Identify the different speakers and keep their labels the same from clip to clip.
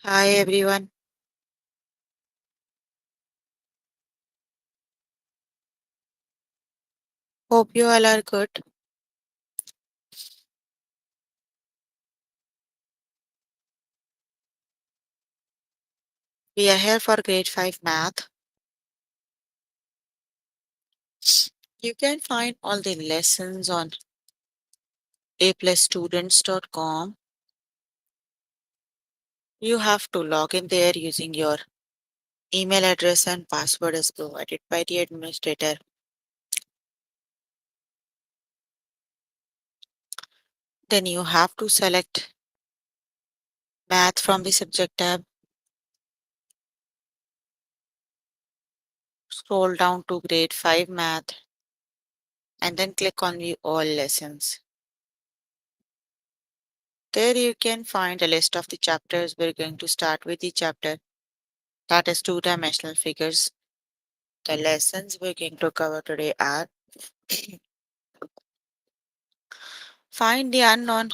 Speaker 1: Hi everyone. Hope you all are good. We are here for grade 5 math. You can find all the lessons on aplusstudents.com. You have to log in there using your email address and password as provided by the administrator. Then you have to select math from the subject tab. Scroll down to grade 5 math and then click on view all lessons. There you can find a list of the chapters. We're going to start with the chapter that is two-dimensional figures. The lessons we're going to cover today are find the unknown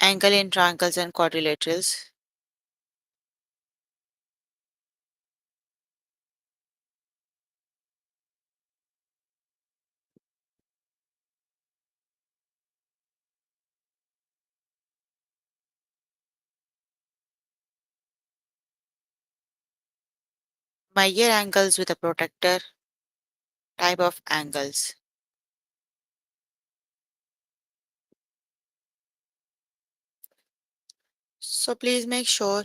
Speaker 1: angle in triangles and quadrilaterals, measure angles with a protractor, type of angles. So please make sure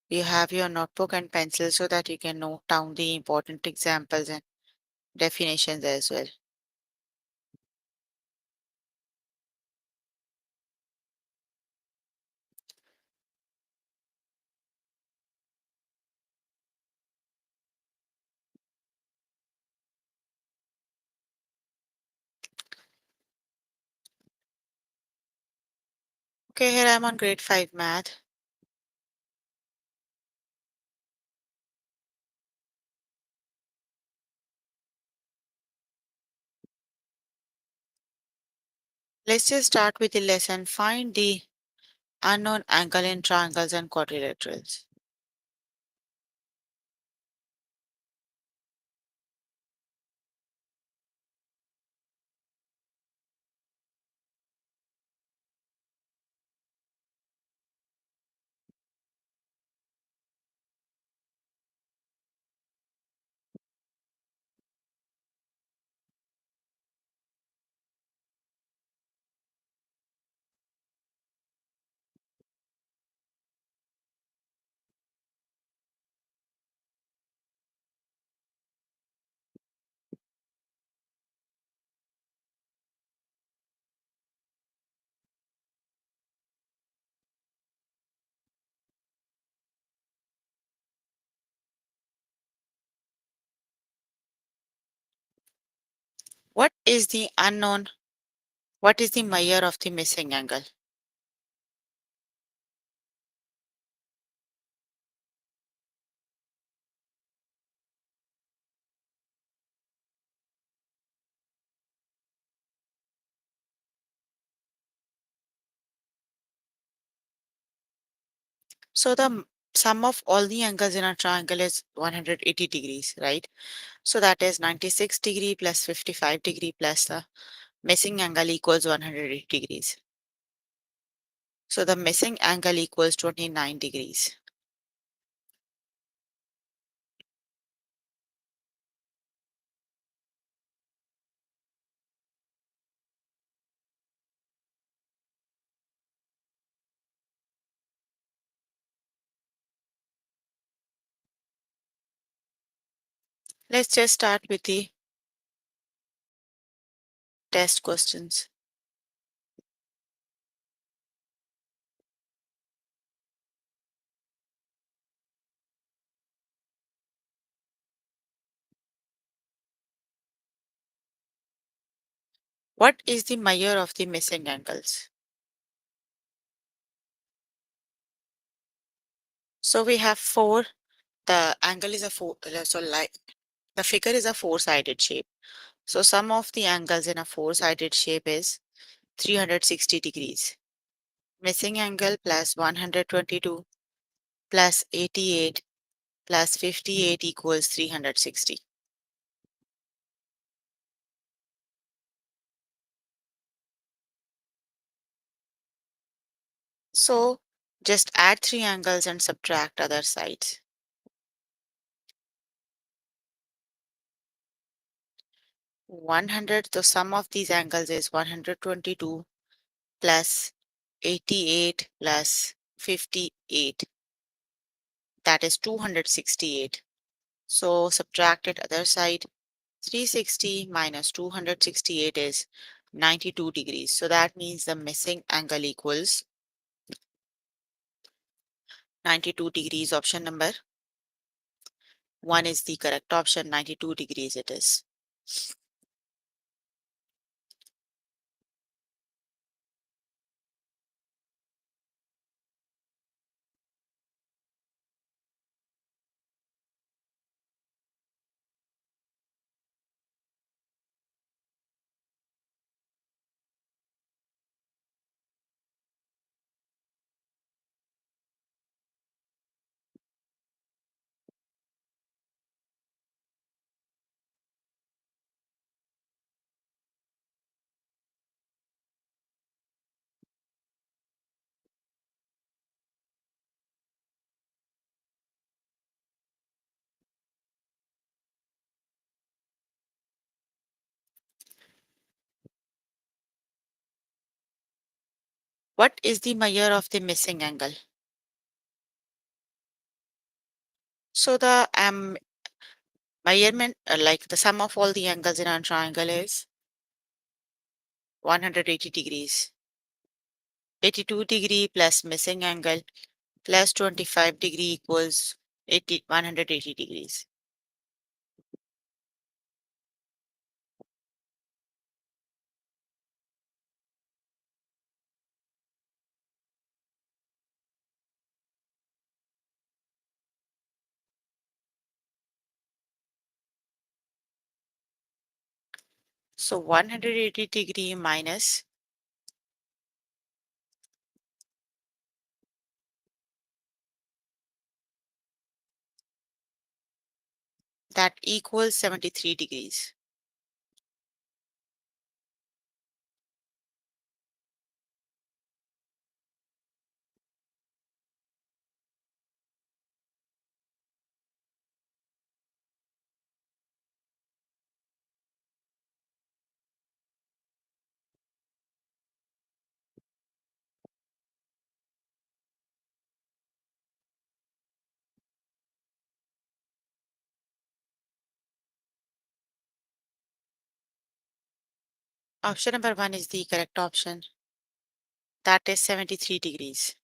Speaker 1: you have your notebook and pencil so that you can note down the important examples and definitions as well. Okay, here I'm on grade 5 math. Let's just start with the lesson. Find the unknown angle in triangles and quadrilaterals. What is the unknown? What is the measure of the missing angle? So the sum of all the angles in a triangle is 180 degrees, right? So that is 96 degree plus 55 degree plus the missing angle equals 180 degrees. So the missing angle equals 29 degrees. Let's just start with the test questions. What is the measure of the missing angles? So we have four. The angle is a four. So like the figure is a four-sided shape. So sum of the angles in a four-sided shape is 360 degrees. Missing angle plus 122 plus 88 plus 58 equals 360. So just add three angles and subtract other sides. 100, the sum of these angles is 122 plus 88 plus 58. That is 268. So subtract it other side. 360 minus 268 is 92 degrees. So that means the missing angle equals 92 degrees. Option number 1 is the correct option. 92 degrees it is. What is the measure of the missing angle? So the measurement, like the sum of all the angles in a triangle is 180 degrees. 82 degree plus missing angle plus 25 degree equals 180 degrees. So 180 degree minus that equals 73 degrees. Option number 1 is the correct option. That is 73 degrees.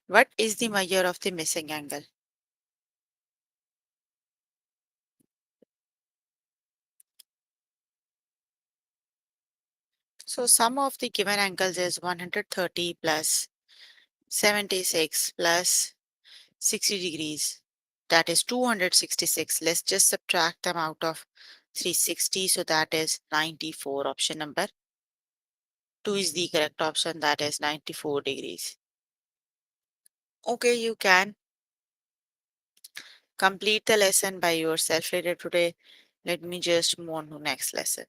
Speaker 1: What is the measure of the missing angle? So sum of the given angles is 130 plus 76 plus 60 degrees. That is 266. Let's just subtract them out of 360. So that is 94. Option number 2 is the correct option. That is 94 degrees. Okay, you can complete the lesson by yourself later today. Let me just move on to next lesson.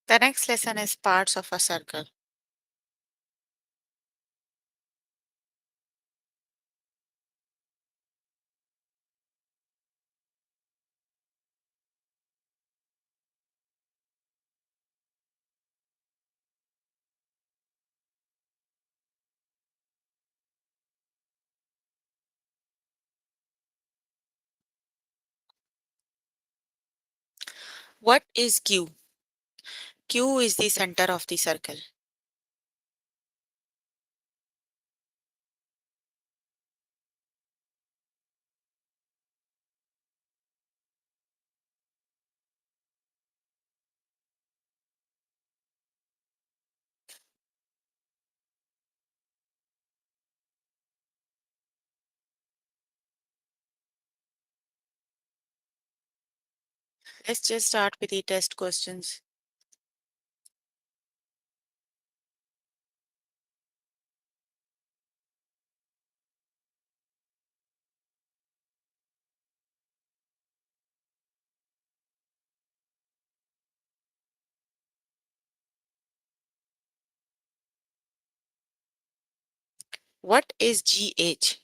Speaker 1: The next lesson is parts of a circle. What is Q? Q is the center of the circle. Let's just start with the test questions. What is GH?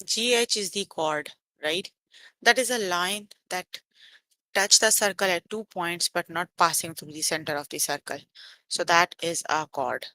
Speaker 1: GH is the chord, right? That is a line that touch the circle at 2 points but not passing through the center of the circle. So that is a chord.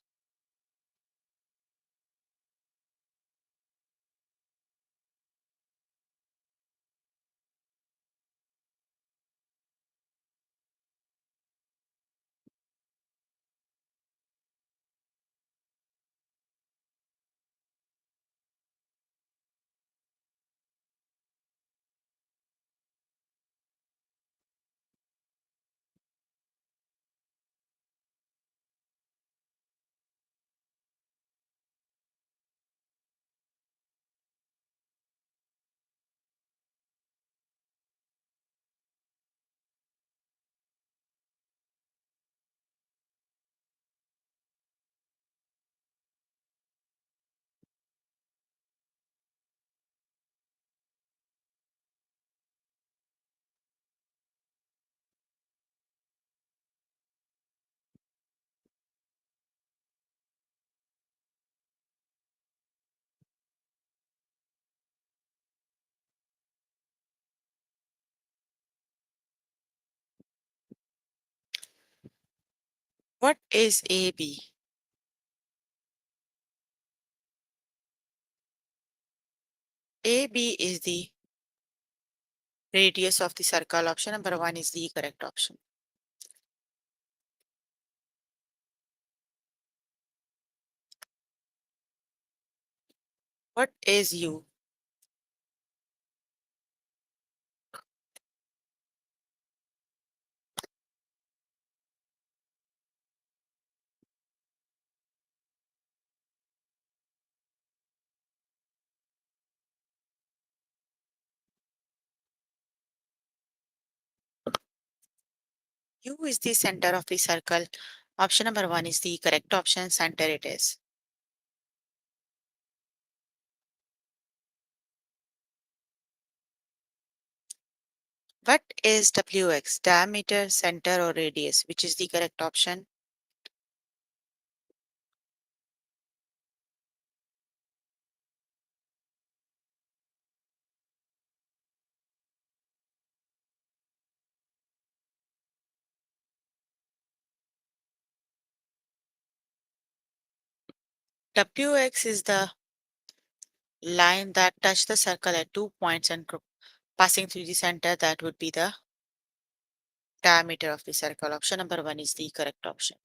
Speaker 1: What is AB? AB is the radius of the circle. Option number one is the correct option. What is U? U is the center of the circle. Option number one is the correct option. Center it is. What is WX? Diameter, center, or radius? Which is the correct option? WX is the line that touch the circle at 2 points and passing through the center. That would be the diameter of the circle. Option number one is the correct option.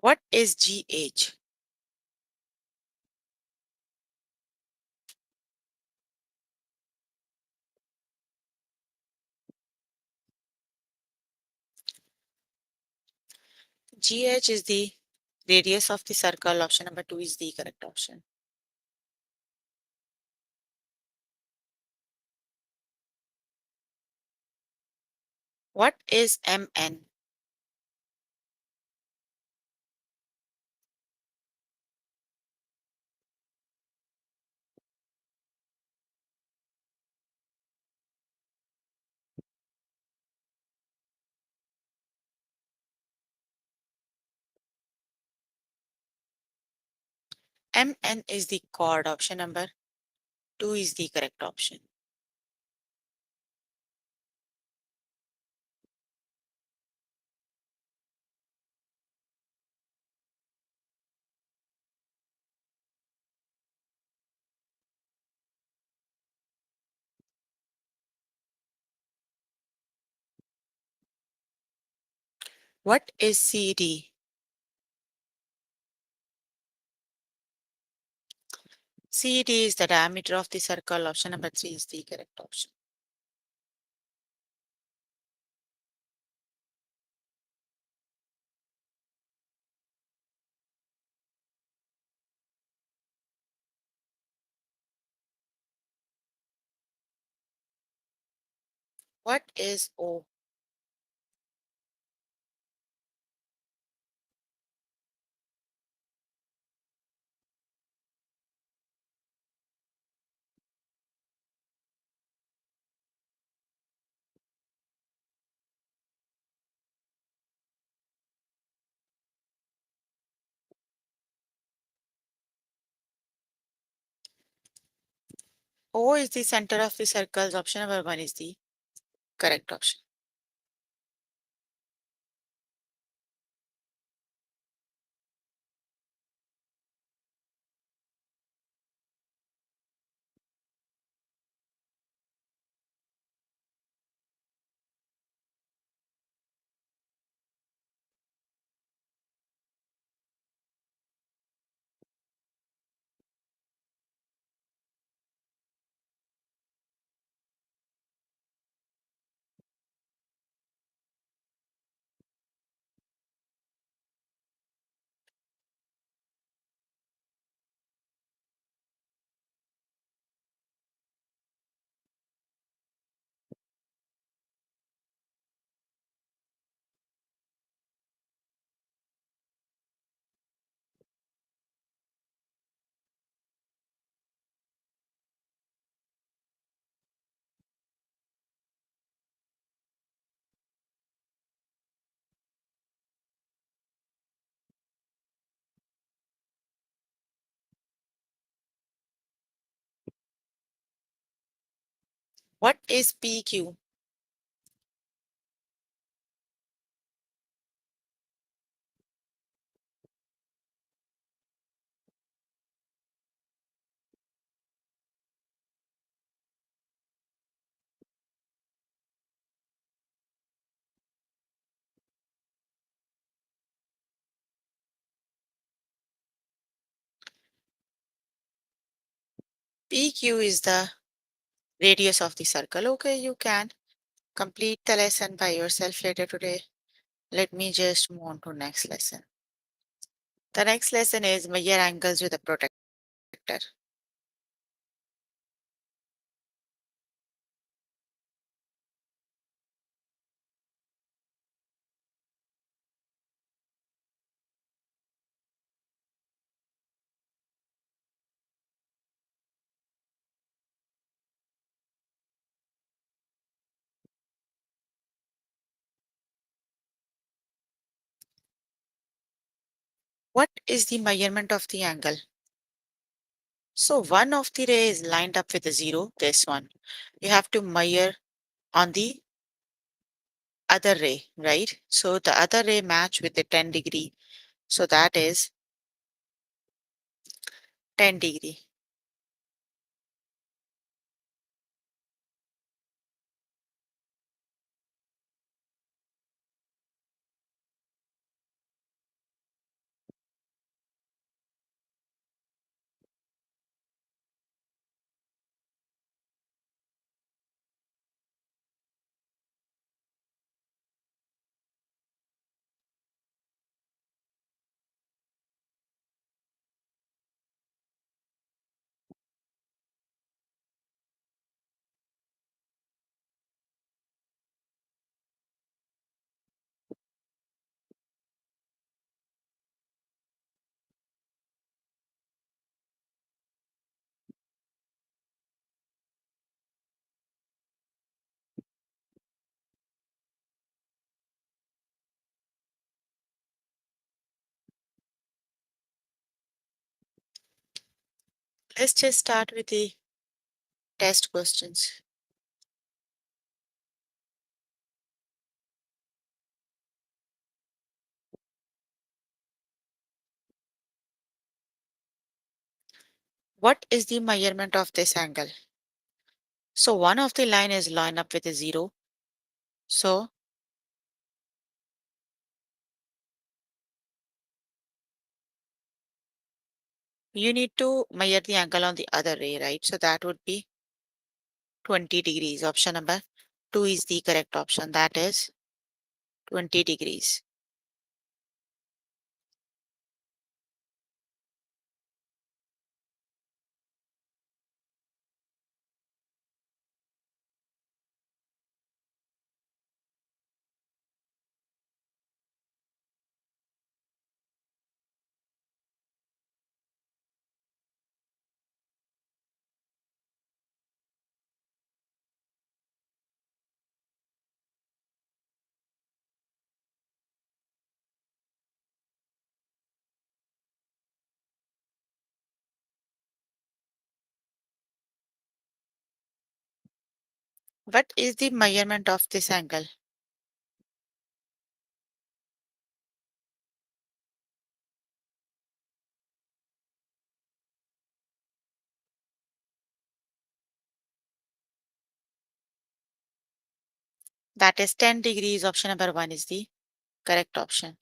Speaker 1: What is GH? GH is the radius of the circle. Option number 2 is the correct option. What is MN? MN is the chord. Option number 2 is the correct option. What is CD? CD is the diameter of the circle. Option number 3 is the correct option. What is O? O is the center of the circles. Option number 1 is the correct option. What is PQ? PQ is the radius of the circle. Okay, you can complete the lesson by yourself later today. Let me just move on to next lesson. The next lesson is measure angles with a protractor. What is the measurement of the angle? So one of the rays is lined up with a zero, this one. You have to measure on the other ray, right? So the other ray match with the 10 degree. So that is 10 degree. Let's just start with the test questions. What is the measurement of this angle? So one of the line is lined up with a 0. So you need to measure the angle on the other ray, right? So that would be 20 degrees. Option number 2 is the correct option. That is 20 degrees. What is the measurement of this angle? That is 10 degrees. Option number 1 is the correct option.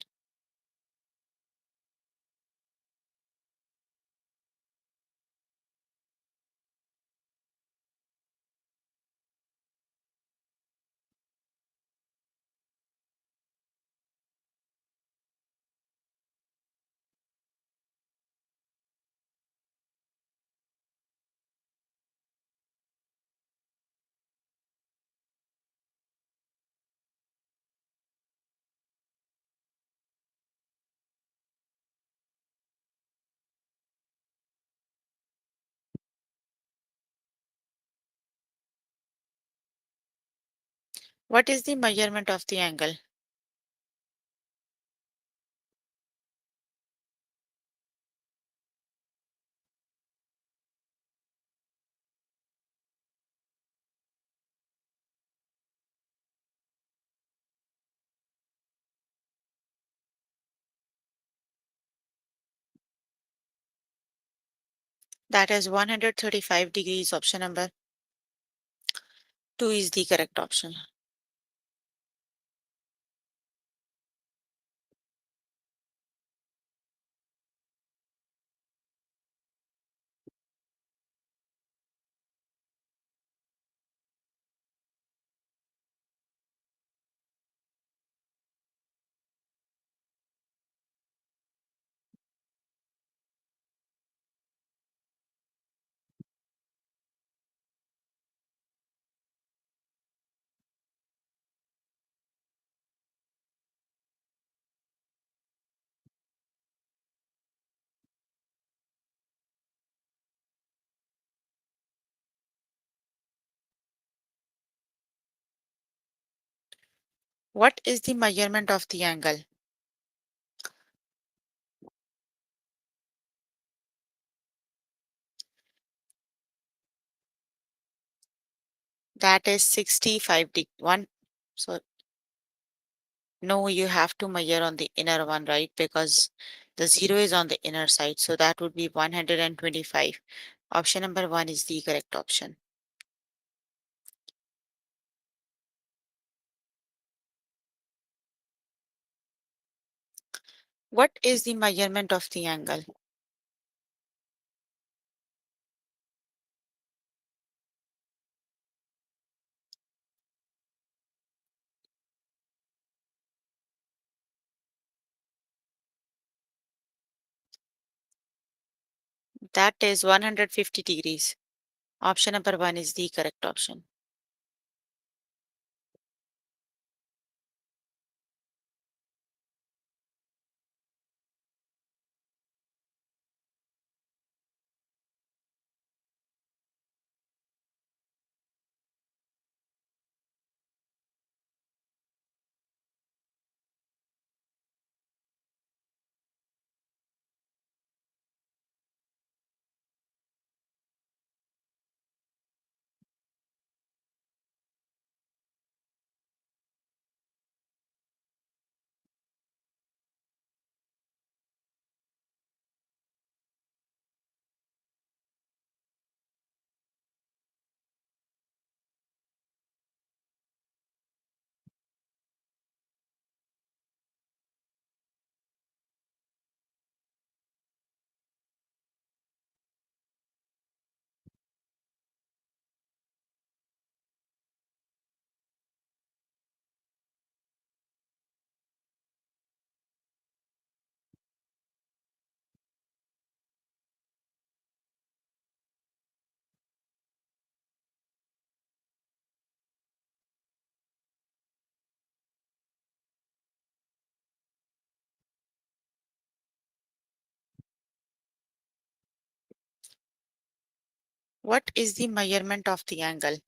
Speaker 1: What is the measurement of the angle? That is 135 degrees. Option number 2 is the correct option. What is the measurement of the angle? That is 65 degree. One. So no, you have to measure on the inner one, right? Because the 0 is on the inner side. So that would be 125. Option number 1 is the correct option. What is the measurement of the angle? That is 150 degrees. Option number 1 is the correct option. What is the measurement of the angle?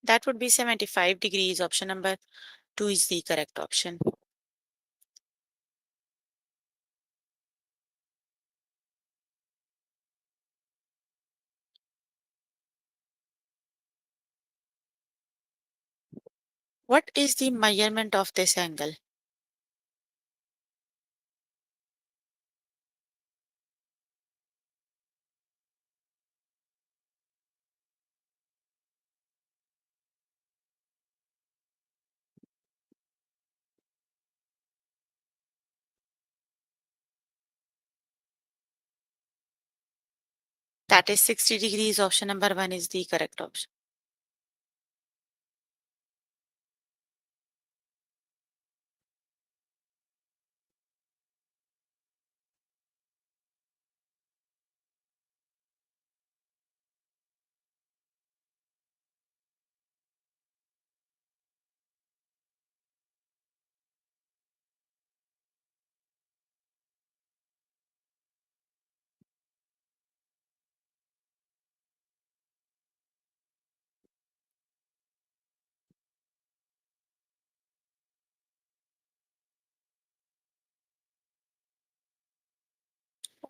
Speaker 1: That would be 75 degrees. Option number 2 is the correct option. What is the measurement of this angle? That is 60 degrees. Option number 1 is the correct option.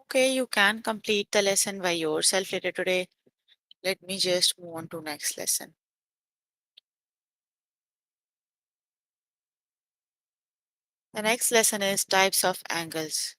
Speaker 1: Okay, you can complete the lesson by yourself later today. Let me just move on to next lesson. The next lesson is types of angles.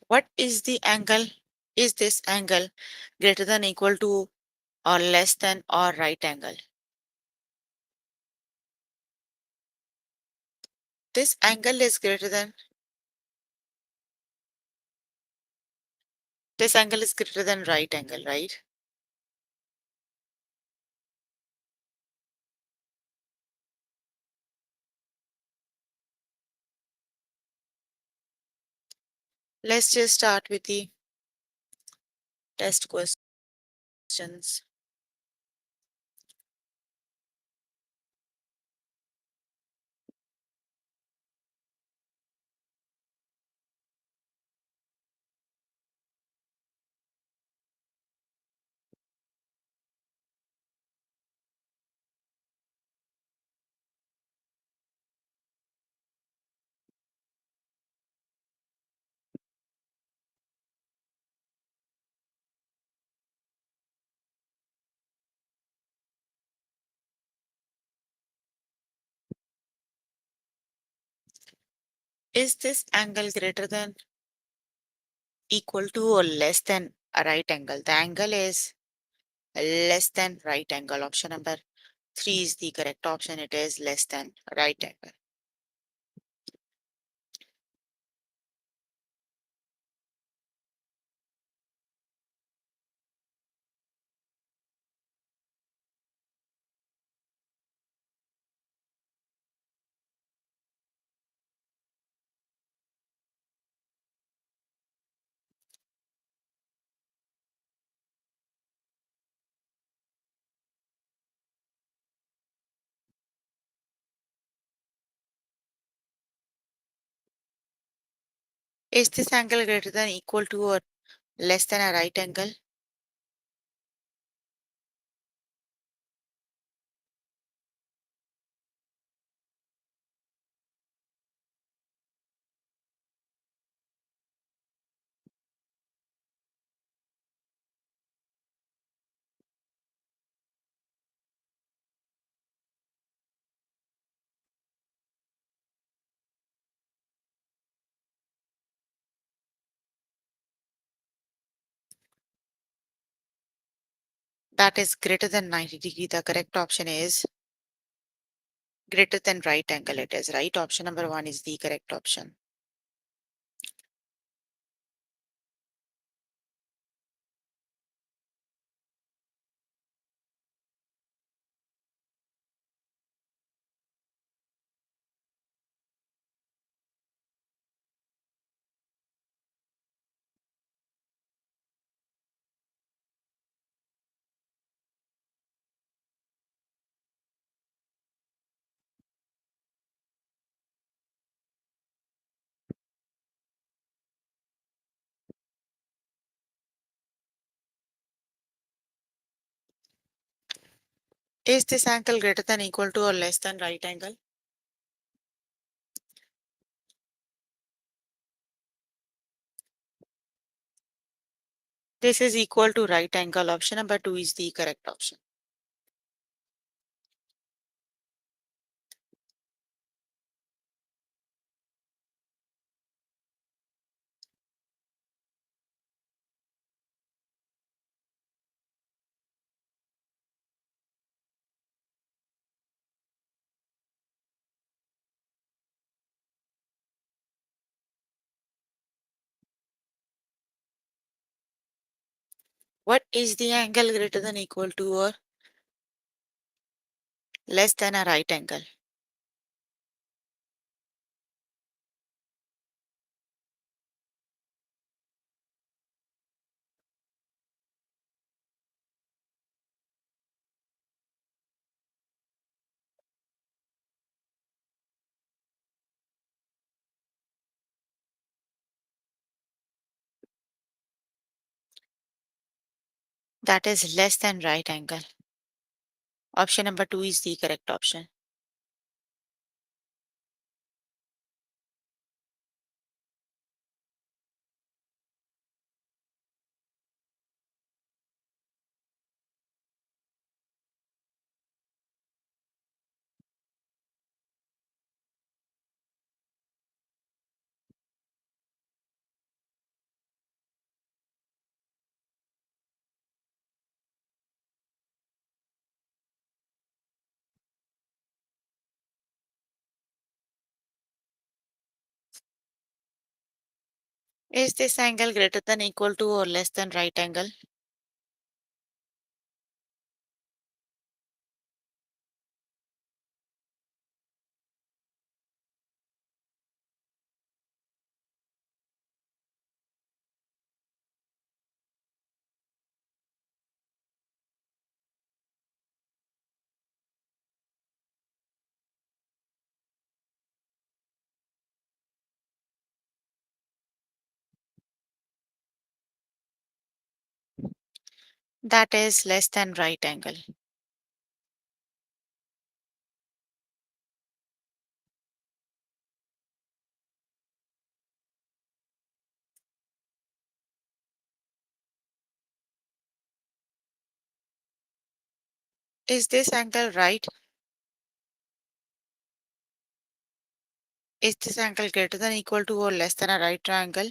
Speaker 1: What is the angle? Is this angle greater than equal to or less than or right angle? This angle is greater than this angle is greater than right angle, right? Let's just start with the test questions. Is this angle greater than equal to or less than a right angle? The angle is less than right angle. Option number 3 is the correct option. It is less than right angle. Is this angle greater than equal to or less than a right angle? That is greater than 90 degree. The correct option is greater than right angle. It is right. Option number one is the correct option. Is this angle greater than equal to or less than right angle? This is equal to right angle. Option number two is the correct option. What is the angle greater than equal to or less than a right angle? That is less than right angle. Option number two is the correct option. Is this angle greater than equal to or less than right angle? That is less than right angle. Is this angle right? Is this angle greater than equal to or less than a right triangle?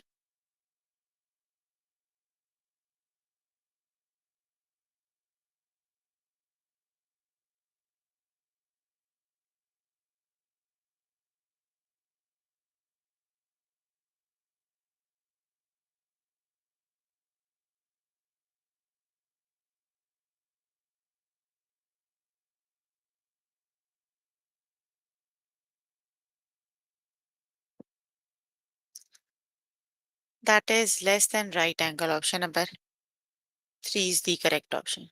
Speaker 1: That is less than right angle. Option number three is the correct option.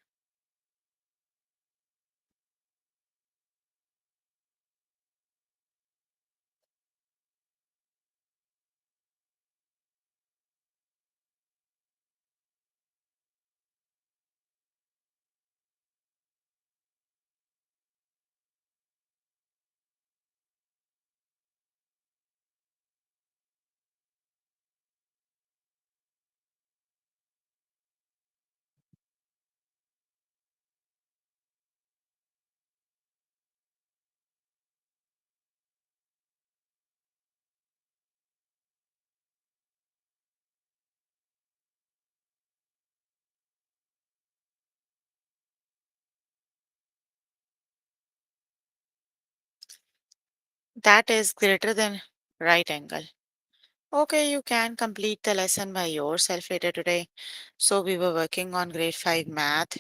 Speaker 1: that is greater than right angle. Okay, you can complete the lesson by yourself later today. So we were working on grade 5 math.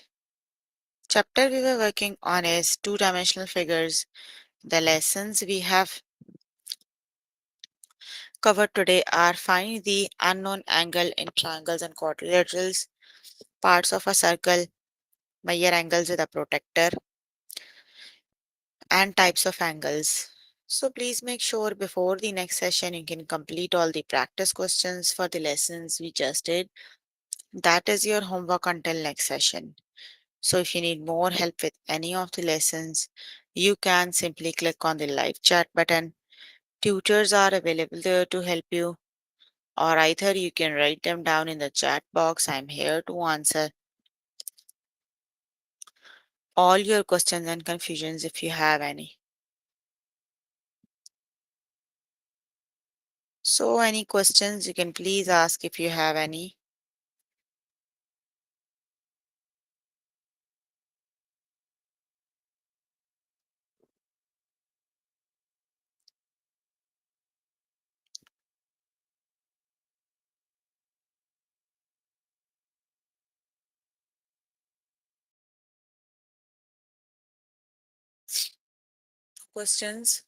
Speaker 1: Chapter we were working on is two-dimensional figures. The lessons we have covered today are find the unknown angle in triangles and quadrilaterals, parts of a circle, measure angles with a protractor, and types of angles. So please make sure before the next session you can complete all the practice questions for the lessons we just did. That is your homework until next session. So if you need more help with any of the lessons, you can simply click on the live chat button. Tutors are available there to help you, or either you can write them down in the chat box. I'm here to answer all your questions and confusions if you have any. So, any questions you can please ask if you have any. Questions?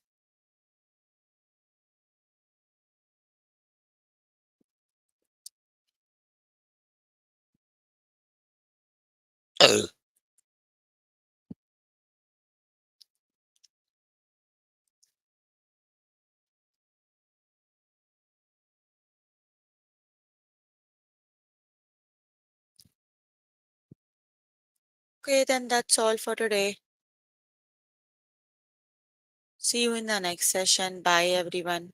Speaker 1: Okay, then that's all for today. See you in the next session. Bye, everyone.